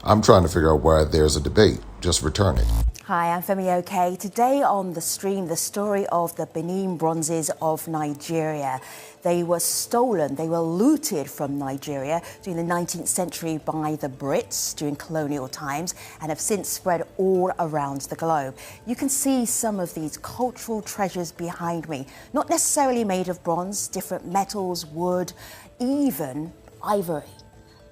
I'm trying to figure out why there's a debate. Just return it. Hi, I'm Femi OK. Today on the stream, the story of the Benin Bronzes of Nigeria. They were stolen, they were looted from Nigeria during the 19th century by the Brits during colonial times and have since spread all around the globe. You can see some of these cultural treasures behind me, not necessarily made of bronze, different metals, wood, even ivory,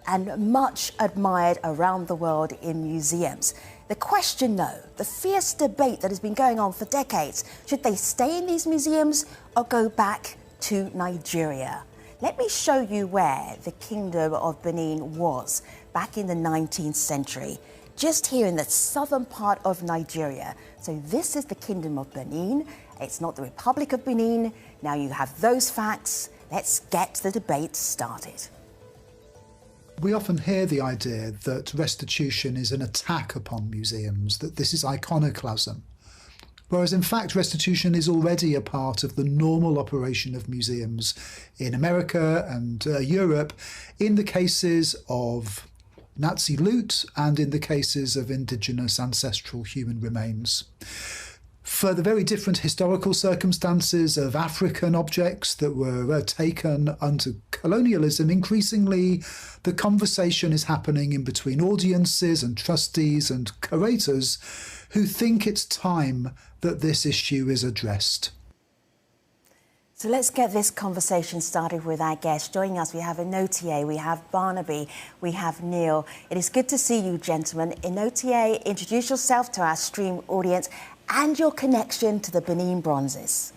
and much admired around the world in museums. The question, though, the fierce debate that has been going on for decades, should they stay in these museums or go back to Nigeria? Let me show you where the Kingdom of Benin was back in the 19th century, just here in the southern part of Nigeria. So this is the Kingdom of Benin. It's not the Republic of Benin. Now you have those facts. Let's get the debate started. We often hear the idea that restitution is an attack upon museums, that this is iconoclasm. Whereas in fact, restitution is already a part of the normal operation of museums in America and Europe in the cases of Nazi loot and in the cases of indigenous ancestral human remains. For the very different historical circumstances of African objects that were taken under colonialism, increasingly the conversation is happening in between audiences and trustees and curators who think it's time that this issue is addressed. So let's get this conversation started with our guests. Joining us, we have Inotie, we have Barnaby, we have Neil. It is good to see you, gentlemen. Inotie, introduce yourself to our stream audience and your connection to the Benin Bronzes.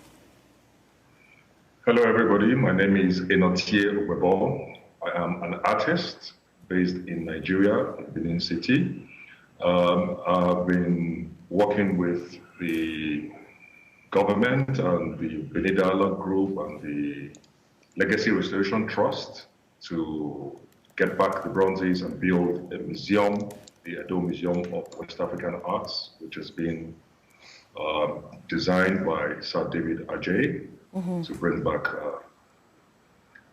Hello, everybody. My name is Inotie Webo. I am an artist based in Nigeria, Benin City. I've been working with the government and the Benin Dialogue Group and the Legacy Restoration Trust to get back the bronzes and build a museum, the Edo Museum of West African Arts, which has been designed by Sir David Ajay to bring back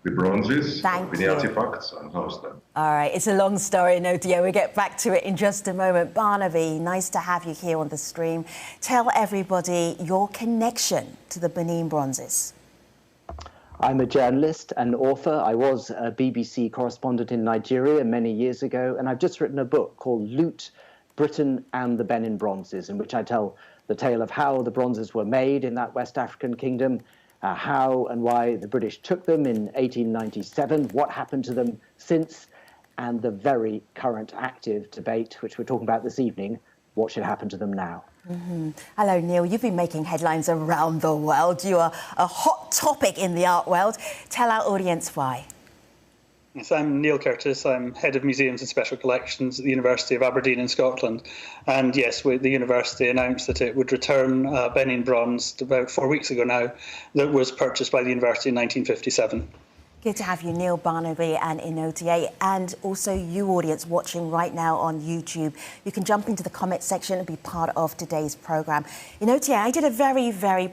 the bronzes, the artifacts, and house them. All right, it's a long story, Inotie. We'll get back to it in just a moment. Barnaby, nice to have you here on the stream. Tell everybody your connection to the Benin Bronzes. I'm a journalist and author. I was a BBC correspondent in Nigeria many years ago, and I've just written a book called Loot, Britain and the Benin Bronzes, in which I tell the tale of how the bronzes were made in that West African kingdom, how and why the British took them in 1897, what happened to them since, and the very current active debate, which we're talking about this evening, what should happen to them now. Hello, Neil. You've been making headlines around the world. You are a hot topic in the art world. Tell our audience why. Yes, I'm Neil Curtis. I'm Head of Museums and Special Collections at the University of Aberdeen in Scotland. And yes, the university announced that it would return Benin Bronze about 4 weeks ago now that was purchased by the university in 1957. Good to have you, Neil, Barnaby and Inotie, and also you, audience, watching right now on YouTube. You can jump into the comment section and be part of today's programme. Inotie, I did a very, very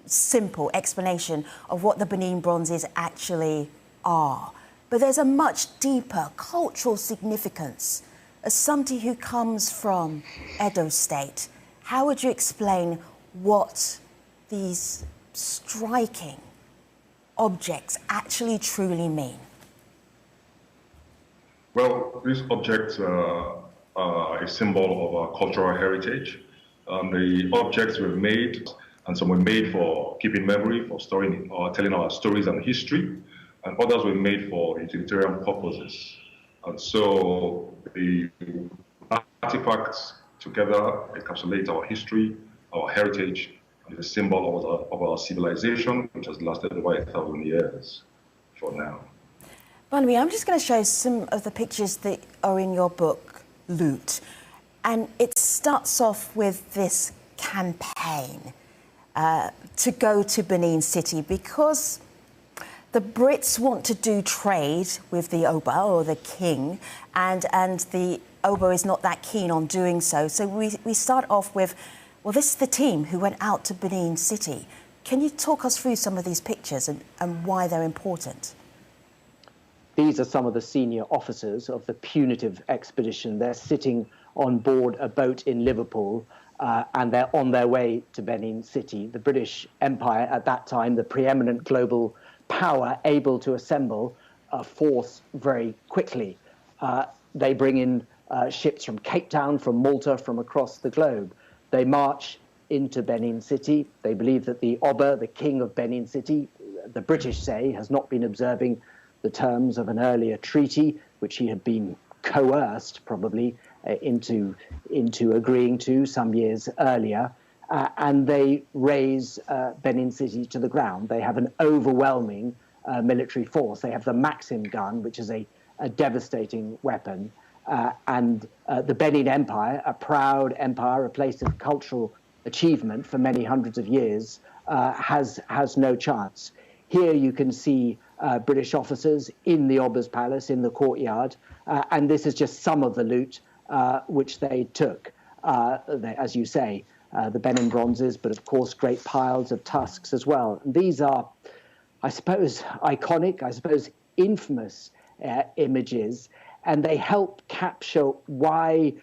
simple explanation of what the Benin Bronzes actually are. But there's a much deeper cultural significance. As somebody who comes from Edo State, how would you explain what these striking objects actually truly mean? Well, these objects are a symbol of our cultural heritage. The objects were made, and some were made for keeping memory, for storing or telling our stories and history, and others were made for utilitarian purposes. And so the artifacts together encapsulate our history, our heritage, and is a symbol of our civilization, which has lasted over 1,000 years for now. Barnaby, I'm just going to show some of the pictures that are in your book, Loot. And it starts off with this campaign to go to Benin City because the Brits want to do trade with the Oba, or the king, and the Oba is not that keen on doing so. So we start off with, well, this is the team who went out to Benin City. Can you talk us through some of these pictures and why they're important? These are some of the senior officers of the punitive expedition. They're sitting on board a boat in Liverpool, and they're on their way to Benin City. The British Empire at that time, the preeminent global power, able to assemble a force very quickly. They bring in ships from Cape Town, from Malta, from across the globe. They march into Benin City. They believe that the Oba, the king of Benin City, the British say, has not been observing the terms of an earlier treaty, which he had been coerced, probably, into agreeing to some years earlier. And they raise Benin City to the ground. They have an overwhelming military force. They have the Maxim gun, which is a devastating weapon. And the Benin Empire, a proud empire, a place of cultural achievement for many hundreds of years, has no chance. Here you can see British officers in the Oba's palace, in the courtyard, and this is just some of the loot which they took. As you say, the Benin Bronzes, but of course great piles of tusks as well. These are, I suppose, iconic, I suppose infamous images, and they help capture why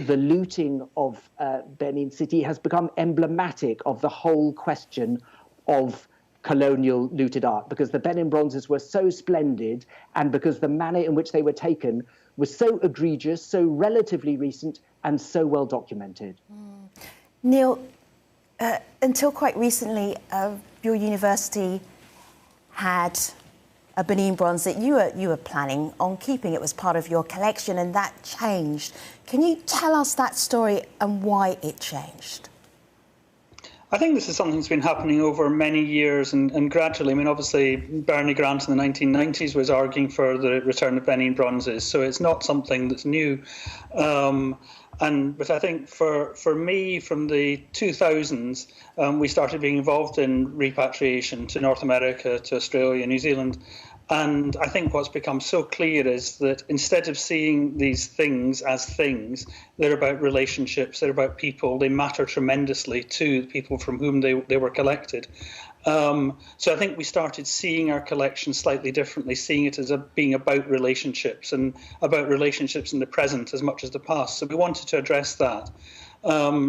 the looting of Benin City has become emblematic of the whole question of colonial looted art, because the Benin Bronzes were so splendid and because the manner in which they were taken was so egregious, so relatively recent, and so well documented. Neil, until quite recently, your university had a Benin bronze that you were planning on keeping. It was part of your collection, and that changed. Can you tell us that story and why it changed? I think this is something that's been happening over many years and gradually. I mean, obviously, Bernie Grant in the 1990s was arguing for the return of Benin Bronzes, so it's not something that's new. But I think for me, from the 2000s, we started being involved in repatriation to North America, to Australia, New Zealand. And I think what's become so clear is that instead of seeing these things as things, they're about relationships, they're about people, they matter tremendously to the people from whom they were collected. So I think we started seeing our collection slightly differently, seeing it as being about relationships and about relationships in the present as much as the past. So we wanted to address that.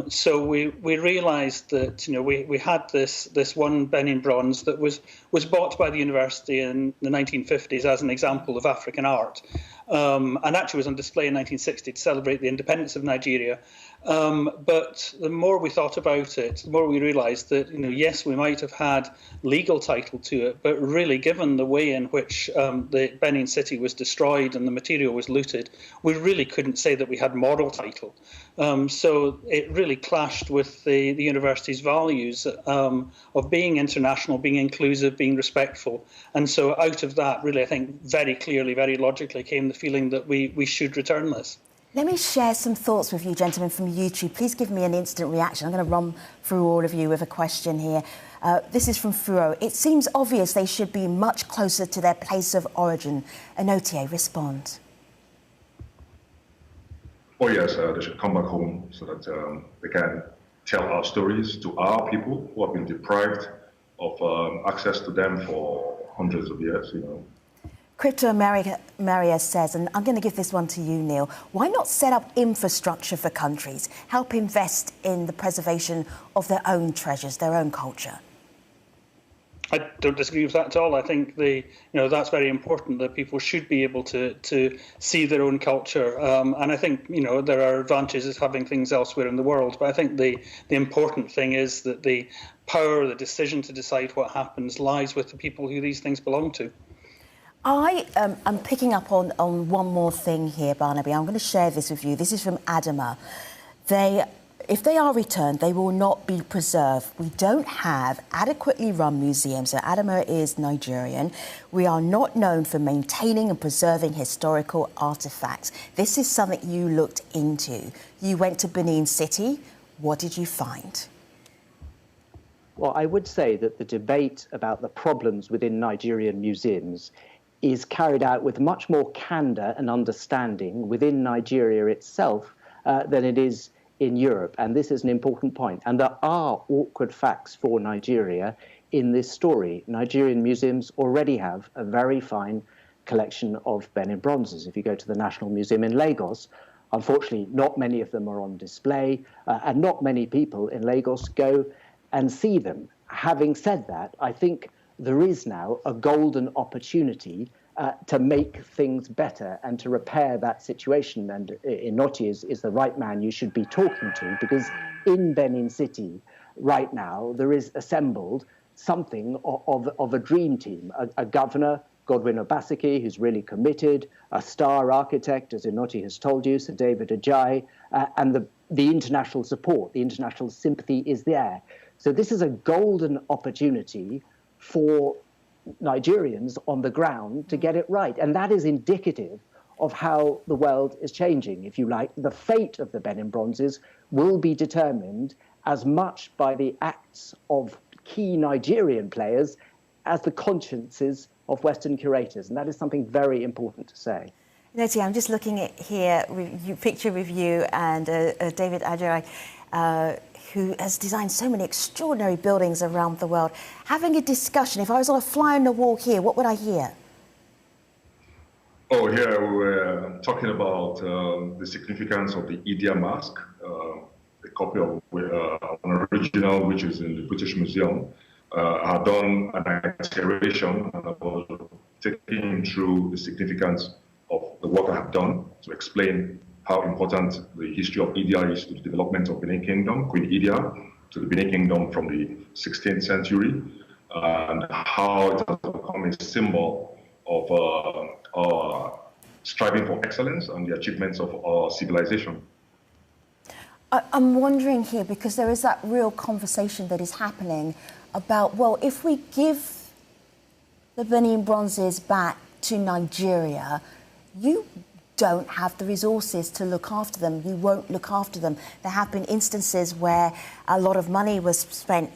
So we realised that we had this one Benin bronze that was bought by the university in the 1950s as an example of African art, and actually was on display in 1960 to celebrate the independence of Nigeria. But the more we thought about it, the more we realised that yes, we might have had legal title to it, but really, given the way in which the Benin City was destroyed and the material was looted, we really couldn't say that we had moral title. So it really clashed with the university's values of being international, being inclusive, being respectful. And so out of that, really, I think very clearly, very logically came the feeling that we should return this. Let me share some thoughts with you, gentlemen, from YouTube. Please give me an instant reaction. I'm going to run through all of you with a question here. This is from Furo. It seems obvious they should be much closer to their place of origin. Anotie, respond. Oh, yes, they should come back home so that they can tell our stories to our people who have been deprived of access to them for hundreds of years, Crypto Maria says, and I'm going to give this one to you, Neil, why not set up infrastructure for countries, help invest in the preservation of their own treasures, their own culture? I don't disagree with that at all. I think that's very important, that people should be able to see their own culture. And I think, there are advantages having things elsewhere in the world. But I think the important thing is that the power, the decision to decide what happens lies with the people who these things belong to. I am picking up on one more thing here, Barnaby. I'm going to share this with you. This is from Adama. If they are returned, they will not be preserved. We don't have adequately run museums. So Adama is Nigerian. We are not known for maintaining and preserving historical artefacts. This is something you looked into. You went to Benin City. What did you find? Well, I would say that the debate about the problems within Nigerian museums is carried out with much more candour and understanding within Nigeria itself than it is in Europe. And this is an important point. And there are awkward facts for Nigeria in this story. Nigerian museums already have a very fine collection of Benin Bronzes. If you go to the National Museum in Lagos, unfortunately, not many of them are on display, and not many people in Lagos go and see them. Having said that, I think there is now a golden opportunity to make things better and to repair that situation. And Inoti is the right man you should be talking to, because in Benin City right now, there is assembled something of a dream team, a governor, Godwin Obaseki, who's really committed, a star architect, as Inoti has told you, Sir David Ajayi, and the international support, the international sympathy is there. So this is a golden opportunity for Nigerians on the ground to get it right. And that is indicative of how the world is changing, if you like. The fate of the Benin Bronzes will be determined as much by the acts of key Nigerian players as the consciences of Western curators. And that is something very important to say. Noti, I'm just looking at here, picture with you and David Ajayi, who has designed so many extraordinary buildings around the world. Having a discussion, if I was on a fly on the wall here, what would I hear? Oh, here we were talking about the significance of the Idia mask, a copy of an original which is in the British Museum. I had done an iteration and I was taking him through the significance of the work I have done to explain how important the history of Idia is to the development of Benin Kingdom, Queen Idia, to the Benin Kingdom from the 16th century, and how it has become a symbol of striving for excellence and the achievements of our civilization. I'm wondering here, because there is that real conversation that is happening about, well, if we give the Benin Bronzes back to Nigeria, you don't have the resources to look after them. You won't look after them. There have been instances where a lot of money was spent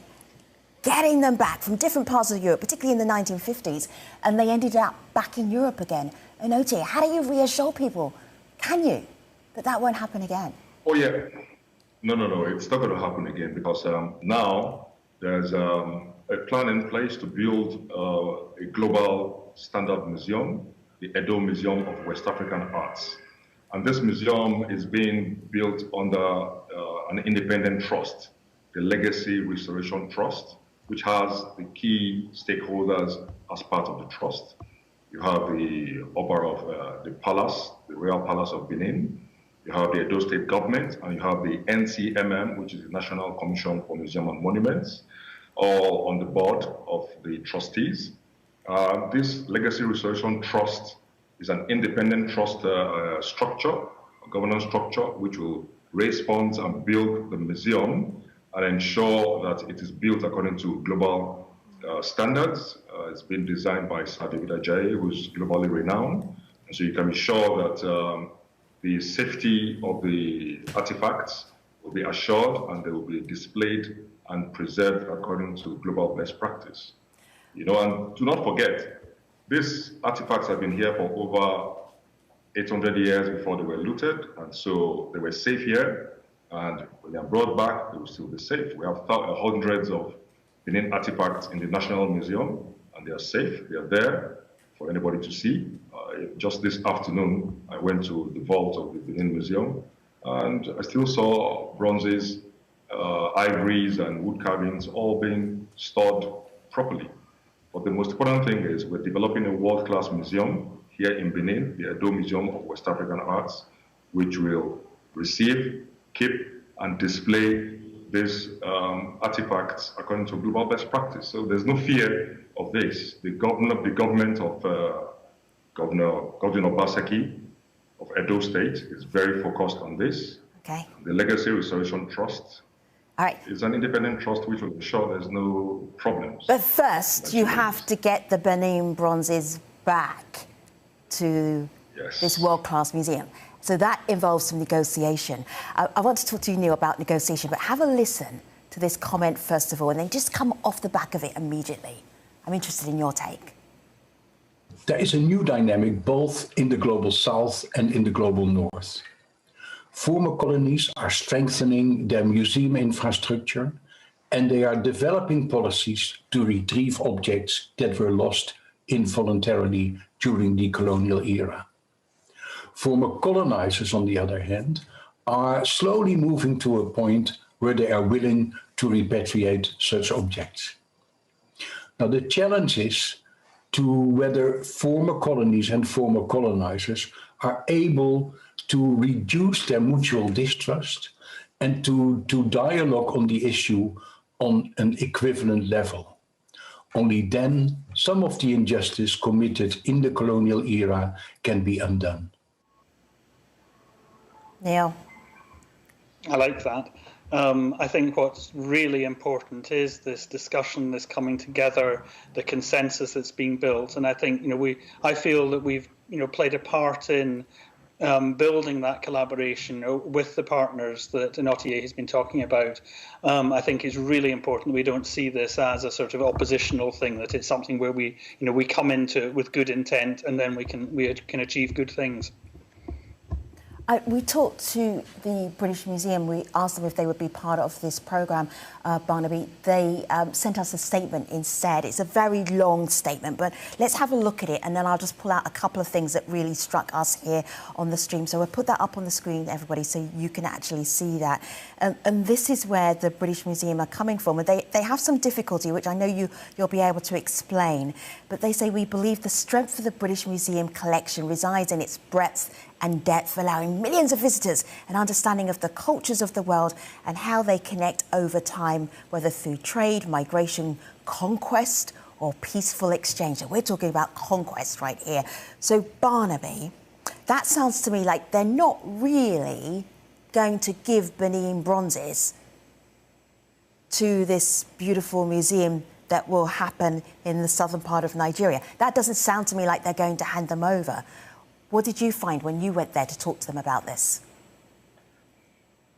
getting them back from different parts of Europe, particularly in the 1950s, and they ended up back in Europe again. Inoti, how do you reassure people, can you, that that won't happen again? Oh, yeah. No, it's not going to happen again, because now there's a plan in place to build a global standard museum, the Edo Museum of West African Arts. And this museum is being built under an independent trust, the Legacy Restoration Trust, which has the key stakeholders as part of the trust. You have the Oba of the Palace, the Royal Palace of Benin. You have the Edo State Government, and you have the NCMM, which is the National Commission for Museums and Monuments, all on the board of the trustees. This Legacy Restoration Trust is an independent trust structure, a governance structure, which will raise funds and build the museum and ensure that it is built according to global standards. It's been designed by Sir David Ajayi, who's globally renowned. And so you can be sure that the safety of the artifacts will be assured and they will be displayed and preserved according to global best practice. You know, and do not forget, these artifacts have been here for over 800 years before they were looted, and so they were safe here, and when they are brought back, they will still be safe. We have hundreds of Benin artifacts in the National Museum, and they are safe. They are there for anybody to see. Just this afternoon, I went to the vault of the Benin Museum, and I still saw bronzes, ivories, and wood carvings all being stored properly. But the most important thing is we're developing a world-class museum here in Benin, the Edo Museum of West African Arts, which will receive, keep, and display these artifacts according to global best practice. So there's no fear of this. The government of Governor Obaseki of Edo State is very focused on this. Okay. The Legacy Restoration Trust. All right. It's an independent trust which will ensure there's no problems. But first, you have to get the Benin Bronzes back to this world-class museum. So that involves some negotiation. I want to talk to you, Neil, about negotiation, but have a listen to this comment first of all, and then just come off the back of it immediately. I'm interested in your take. There is a new dynamic both in the global south and in the global north. Former colonies are strengthening their museum infrastructure, and they are developing policies to retrieve objects that were lost involuntarily during the colonial era. Former colonizers, on the other hand, are slowly moving to a point where they are willing to repatriate such objects. Now, the challenge is to whether former colonies and former colonizers are able to reduce their mutual distrust and to dialogue on the issue on an equivalent level. Only then some of the injustice committed in the colonial era can be undone. Neil. I like that. I think what's really important is this discussion, this coming together, the consensus that's being built. And I think, I feel that we've, played a part in building that collaboration with the partners that Inotie has been talking about. I think is really important. We don't see this as a sort of oppositional thing, that it's something where we come into it with good intent and then we can achieve good things. We talked to the British Museum. We asked them if they would be part of this programme, Barnaby. They sent us a statement instead. It's a very long statement, but let's have a look at it, and then I'll just pull out a couple of things that really struck us here on the stream. So we'll put that up on the screen, everybody, so you can actually see that. And this is where the British Museum are coming from. And they have some difficulty, which I know you'll be able to explain. But they say, we believe the strength of the British Museum collection resides in its breadth and depth, allowing millions of visitors an understanding of the cultures of the world and how they connect over time, whether through trade, migration, conquest, or peaceful exchange. So we're talking about conquest right here. So Barnaby, that sounds to me like they're not really going to give Benin Bronzes to this beautiful museum that will happen in the southern part of Nigeria. That doesn't sound to me like they're going to hand them over. What did you find when you went there to talk to them about this?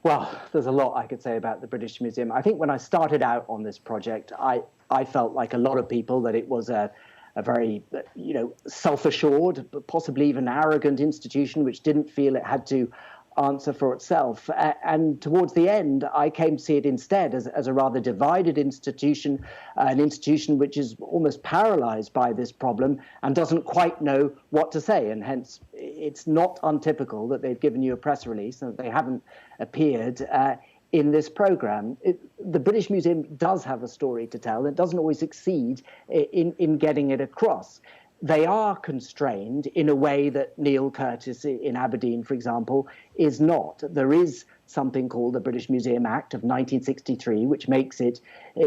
Well, there's a lot I could say about the British Museum. I think when I started out on this project, I felt like a lot of people that it was a very, self-assured, but possibly even arrogant institution which didn't feel it had to answer for itself. And towards the end, I came to see it instead as a rather divided institution, an institution which is almost paralyzed by this problem and doesn't quite know what to say. And hence, it's not untypical that they've given you a press release and that they haven't appeared in this program. The British Museum does have a story to tell. It doesn't always succeed in getting it across. They are constrained in a way that Neil Curtis in Aberdeen, for example, is not. There is something called the British Museum Act of 1963, which makes it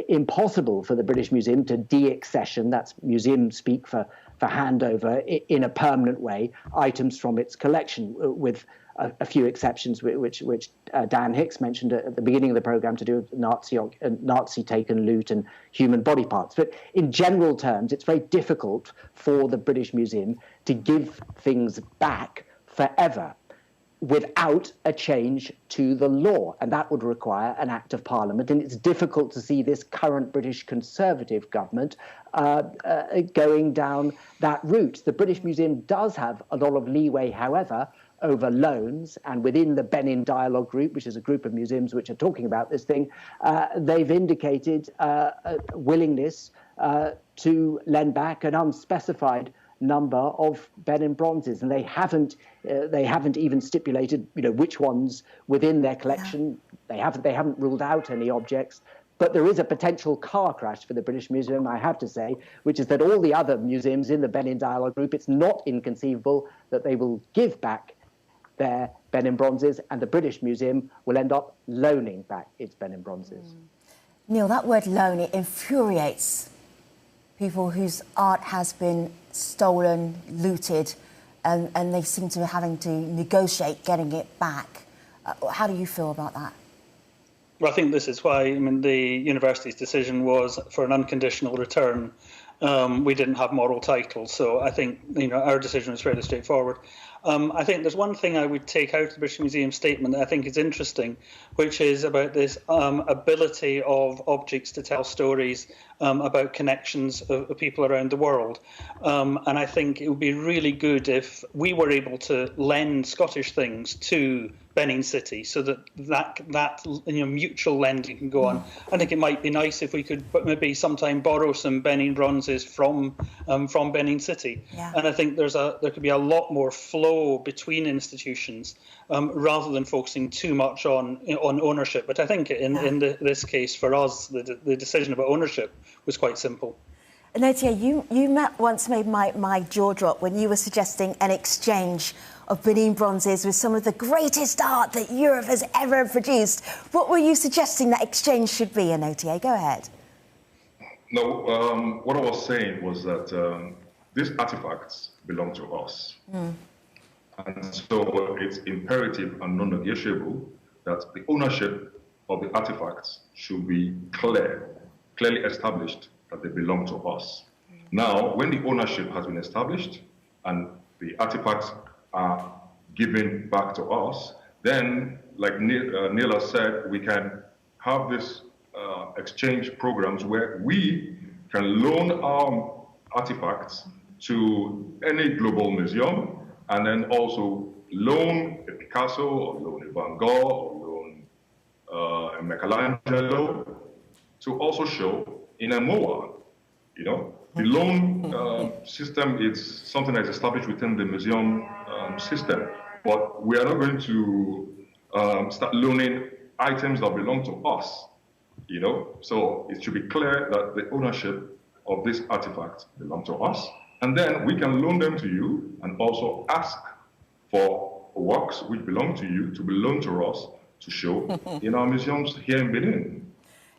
impossible for the British Museum to de-accession, that's museum speak for handover, in a permanent way, items from its collection, with a few exceptions, which Dan Hicks mentioned at the beginning of the program, to do with Nazi taken loot and human body parts. But in general terms, it's very difficult for the British Museum to give things back forever without a change to the law, and that would require an act of parliament. And it's difficult to see this current British Conservative government going down that route. The British Museum does have a lot of leeway, however, over loans, and within the Benin Dialogue Group, which is a group of museums which are talking about this thing, they've indicated a willingness to lend back an unspecified number of Benin Bronzes, and they haven't even stipulated, which ones within their collection. They haven't ruled out any objects. But there is a potential car crash for the British Museum, I have to say, which is that all the other museums in the Benin Dialogue Group, it's not inconceivable that they will give back their Benin Bronzes, and the British Museum will end up loaning back its Benin Bronzes. Neil, that word loan, it infuriates people whose art has been stolen, looted, and they seem to be having to negotiate getting it back. How do you feel about that? Well, I think this is why, the university's decision was for an unconditional return. We didn't have moral title, so I think our decision was fairly straightforward. I think there's one thing I would take out of the British Museum statement that I think is interesting, which is about this ability of objects to tell stories about connections of people around the world. And I think it would be really good if we were able to lend Scottish things to Benin City, so that mutual lending can go on. I think it might be nice if we could maybe sometime borrow some Benin Bronzes from Benin City. Yeah. And I think there could be a lot more flow between institutions rather than focusing too much on ownership. But I think in this case for us, the decision about ownership was quite simple. Notia, you once made my jaw drop when you were suggesting an exchange of Benin Bronzes with some of the greatest art that Europe has ever produced. What were you suggesting that exchange should be, Notia? Go ahead. No, what I was saying was that these artifacts belong to us. And so it's imperative and non-negotiable that the ownership of the artifacts should be clearly established, that they belong to us. Now, when the ownership has been established and the artifacts are given back to us, then, like Neil has said, we can have this exchange programs where we can loan our artifacts to any global museum, and then also loan a Picasso, or loan a Van Gogh, or loan a Michelangelo, to also show in a MOA. The loan system is something that's established within the museum system, but we are not going to start loaning items that belong to us. So it should be clear that the ownership of these artifacts belong to us, and then we can loan them to you and also ask for works which belong to you to be loaned to us to show in our museums here in Benin.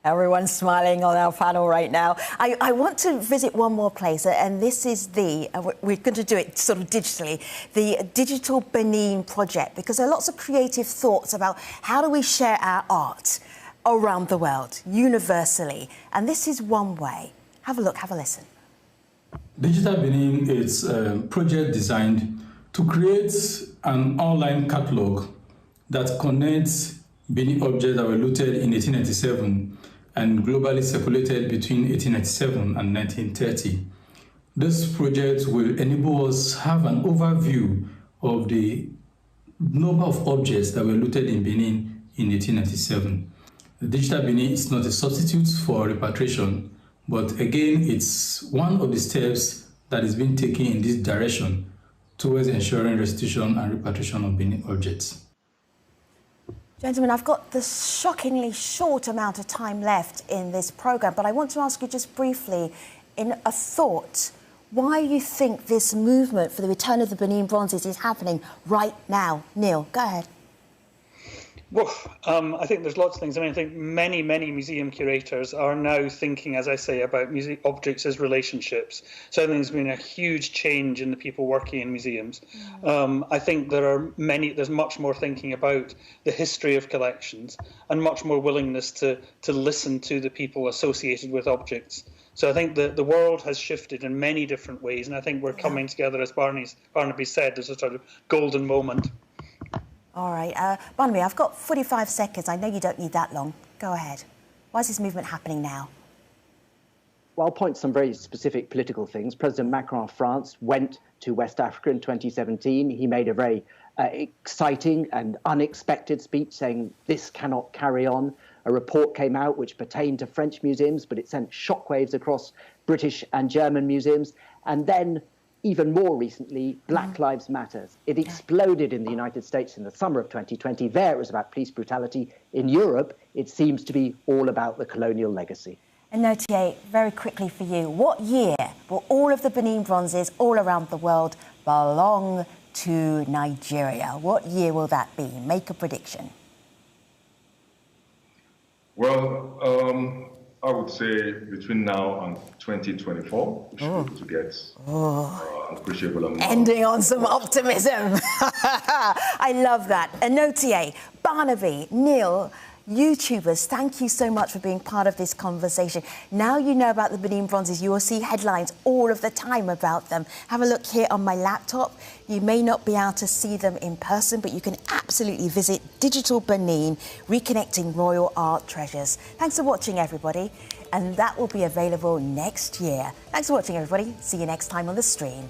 Everyone's smiling on our panel right now. I want to visit one more place, and this is we're going to do it sort of digitally, the Digital Benin Project, because there are lots of creative thoughts about how do we share our art around the world, universally. And this is one way. Have a look, have a listen. Digital Benin is a project designed to create an online catalogue that connects Benin objects that were looted in 1897 and globally circulated between 1897 and 1930. This project will enable us to have an overview of the number of objects that were looted in Benin in 1897. The Digital Benin is not a substitute for repatriation, but again, it's one of the steps that is being taken in this direction towards ensuring restitution and repatriation of Benin objects. Gentlemen, I've got the shockingly short amount of time left in this programme, but I want to ask you just briefly, in a thought, why you think this movement for the return of the Benin Bronzes is happening right now. Neil, go ahead. Well, I think there's lots of things. I think many museum curators are now thinking, as I say, about objects as relationships. So I think there's been a huge change in the people working in museums. I think there's much more thinking about the history of collections and much more willingness to listen to the people associated with objects. So I think the world has shifted in many different ways, and I think we're coming together, as Barnaby said, there's a sort of golden moment. All right. Barnaby, I've got 45 seconds. I know you don't need that long. Go ahead. Why is this movement happening now? Well, I'll point to some very specific political things. President Macron of France went to West Africa in 2017. He made a very exciting and unexpected speech saying this cannot carry on. A report came out which pertained to French museums, but it sent shockwaves across British and German museums. And then, even more recently, Black Lives Matter. It exploded in the United States in the summer of 2020. There it was about police brutality. In Europe, it seems to be all about the colonial legacy. And Notier, very quickly for you, what year will all of the Benin Bronzes all around the world belong to Nigeria? What year will that be? Make a prediction. Well, I would say between now and 2024, we should be able to get appreciable amount. Ending on some optimism. I love that. Notier, Barnaby, Neil, YouTubers, thank you so much for being part of this conversation. Now you know about the Benin Bronzes, you will see headlines all of the time about them. Have a look here on my laptop. You may not be able to see them in person, but you can absolutely visit Digital Benin, reconnecting royal art treasures. Thanks for watching, everybody. And that will be available next year. Thanks for watching, everybody. See you next time on the stream.